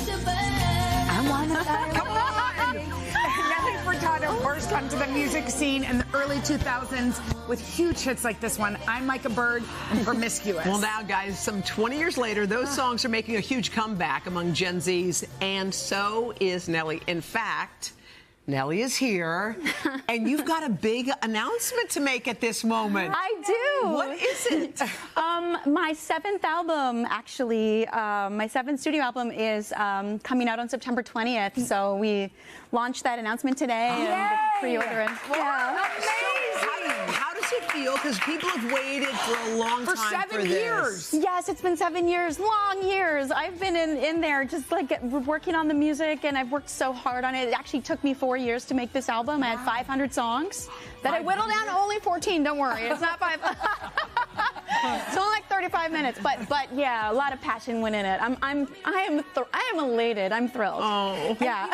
I want to Come on! Nelly Furtado burst onto the music scene in the early 2000s with huge hits like this one, I'm Like a Bird and Promiscuous. Well, now, guys, some 20 years later, those songs are making a huge comeback among Gen Zs, and so is Nelly. In fact, Nelly is here, and you've got a big announcement to make at this moment. I do. What is it? My 7th album, actually, my 7th studio album is coming out on September 20th. So we launched that announcement today and pre-order it. Yeah. How does it feel? Because people have waited for a long time for 7 this. years. Yes, it's been 7 years, long years. I've been in there just like working on the music, and I've worked so hard on it. It actually took me 4 years to make this album. I had 500 songs that I whittled down to only 14. Don't worry, it's not 5. It's only like 35 minutes, but yeah, a lot of passion went in it. I am elated. I'm thrilled. Oh, yeah.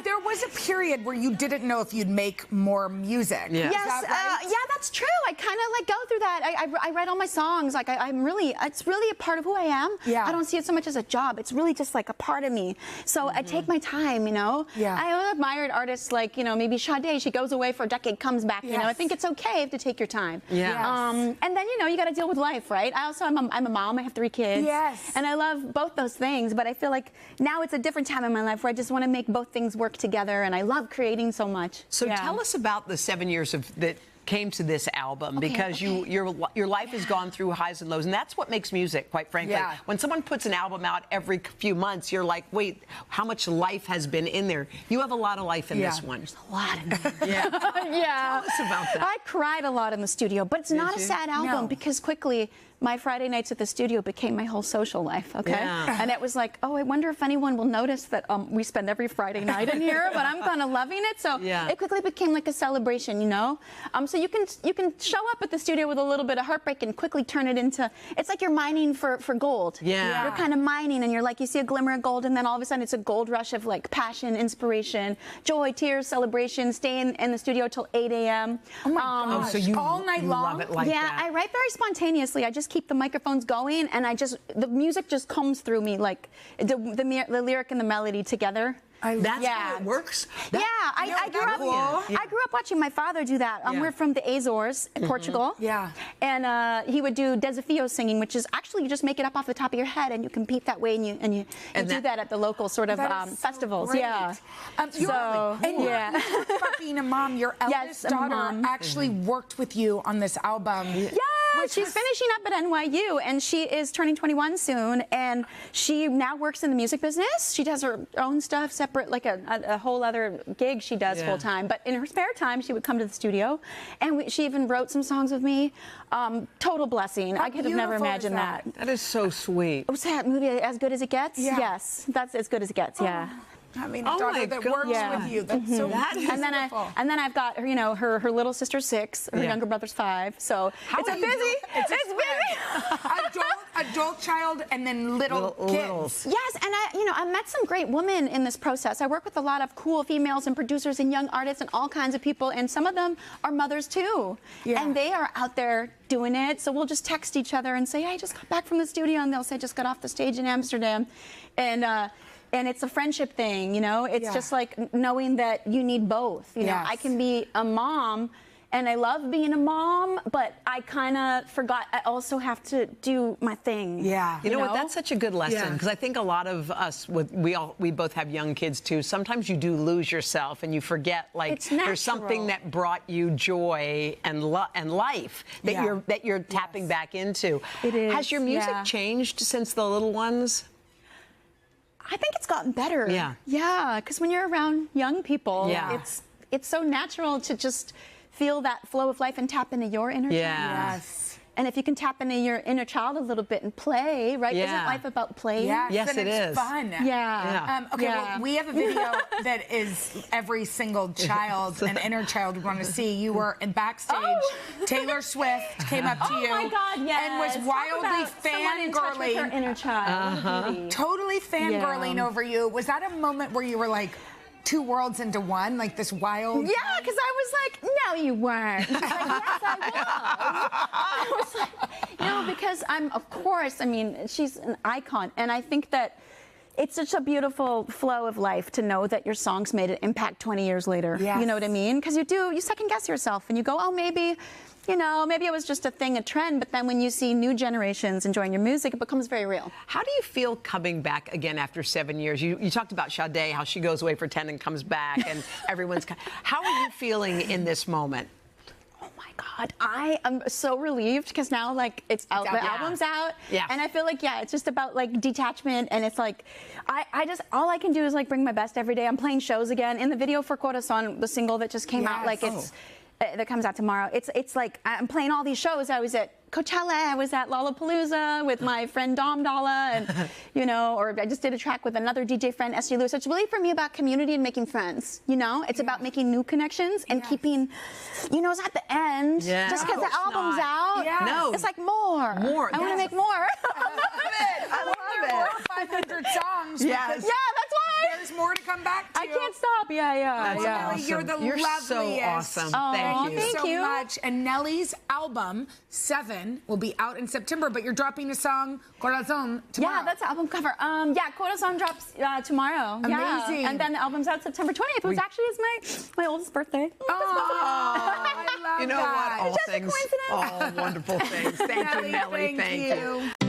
There was a period where you didn't know if you'd make more music. Yeah. Yes, Is that right? yeah, that's true. I kind of like go through that. I write all my songs. Like it's really a part of who I am. Yeah. I don't see it so much as a job. It's really just like a part of me. So I take my time, you know. Yeah. I admired artists like, you know, maybe Sade. She goes away for a decade, comes back. You know, I think it's okay to take your time. Yeah. And then, you know, you got to deal with life, right? I'm a mom. I have 3 kids. Yes. And I love both those things. But I feel like now it's a different time in my life where I just want to make both things work together. And I love creating so much. So tell us about the 7 years that came to this album, because your life has gone through highs and lows, and that's what makes music, quite frankly. Yeah. When someone puts an album out every few months, you're like, wait, how much life has been in there? You have a lot of life in this one. There's a lot in there. Yeah. Tell us about that. I cried a lot in the studio, but it's not a sad album because quickly my Friday nights at the studio became my whole social life, okay? Yeah. And it was like, oh, I wonder if anyone will notice that we spend every Friday night in here, but I'm kind of loving it. So it quickly became like a celebration, you know? So you can show up at the studio with a little bit of heartbreak and quickly turn it into, it's like you're mining for gold. Yeah. You're kind of mining, and you're like, you see a glimmer of gold, and then all of a sudden it's a gold rush of like passion, inspiration, joy, tears, celebration, staying in the studio till 8 a.m. Oh my gosh. So you all night long? love it like that. Yeah, I write very spontaneously. I just keep the microphones going, and the music just comes through me, like the lyric and the melody together. That's how it works? I grew up watching my father do that. We're from the Azores in Portugal. Yeah. And he would do desafio singing, which is actually you just make it up off the top of your head, and you compete that way, and you do that at the local sort of festivals. Great. Yeah. You're about being a mom, your eldest daughter actually worked with you on this album. Yeah, she's finishing up at NYU, and she is turning 21 soon, and she now works in the music business. She does her own stuff, separate, like a whole other gig she does full time. But in her spare time, she would come to the studio, and she even wrote some songs with me. Total blessing. I could have never imagined that. That is so sweet. Was that movie As Good as It Gets? Yeah. Yes, that's As Good as It Gets. Yeah. I mean, a daughter that works with you. That's so beautiful. And then I've got her, you know, her little sister's 6, her younger brother's 5. So it's busy. It's busy. adult child, and then little kids. Yes, and I met some great women in this process. I work with a lot of cool females and producers and young artists and all kinds of people, and some of them are mothers too. Yeah. And they are out there doing it. So we'll just text each other and say, hey, I just got back from the studio, and they'll say, just got off the stage in Amsterdam. And it's a friendship thing, you know? It's just like knowing that you need both. You know, I can be a mom, and I love being a mom, but I kind of forgot I also have to do my thing. Yeah. You know what? That's such a good lesson, because I think a lot of us, we both have young kids too. Sometimes you do lose yourself, and you forget, like, there's something that brought you joy and life that you're tapping back into. It is. Has your music changed since the little ones? I think it's gotten better. Yeah. Yeah, because when you're around young people, it's so natural to just feel that flow of life and tap into your inner child. Yes. And if you can tap into your inner child a little bit and play, right? Yeah. Isn't life about playing? Yes, it is. Fun. Yeah. Okay, well, we have a video that is every single child and inner child would want to see. You were in backstage. Taylor Swift came up to you. Oh my God, yes. And was wildly fangirling. Her inner child. Totally fangirling over you. Was that a moment where you were like, 2 worlds into one, like this wild? Yeah, because I was like, no, you weren't. She's like, yes, I was. I was like, no, because of course, I mean, she's an icon, and I think that it's such a beautiful flow of life to know that your songs made an impact 20 years later. Yes. You know what I mean? Because you second guess yourself and you go, oh, maybe it was just a thing, a trend. But then when you see new generations enjoying your music, it becomes very real. How do you feel coming back again after 7 years? You talked about Sade, how she goes away for 10 and comes back, and everyone's. How are you feeling in this moment? Oh my God, I am so relieved because now it's out. The album's out, and I feel like it's just about detachment, and it's I just all I can do is bring my best every day. I'm playing shows again. In the video for Corazon, the single that just came out, that comes out tomorrow. It's like I'm playing all these shows. I was at Coachella, I was at Lollapalooza with my friend Dom Dalla, and or I just did a track with another DJ friend, S.G. Lewis. It's really for me about community and making friends. It's about making new connections and keeping, it's at the end. Yeah. Just because the album's out. Yeah. No. It's more. More. I want to make more. I love it. 500 songs. Yes. Yeah, that's why. There's more to come back to. I can't stop. Yeah. Nelly, you're the loveliest. So awesome. Oh, thank you so much. And Nelly's album 7 will be out in September, but you're dropping a song Corazon tomorrow. Yeah, that's the album cover. Corazon drops tomorrow. Amazing. Yeah. And then the album's out September 20th, which actually is my oldest birthday. Oh, I love you know that. what? All Just things, a coincidence. all wonderful things. Thank you, Nelly. Thank you.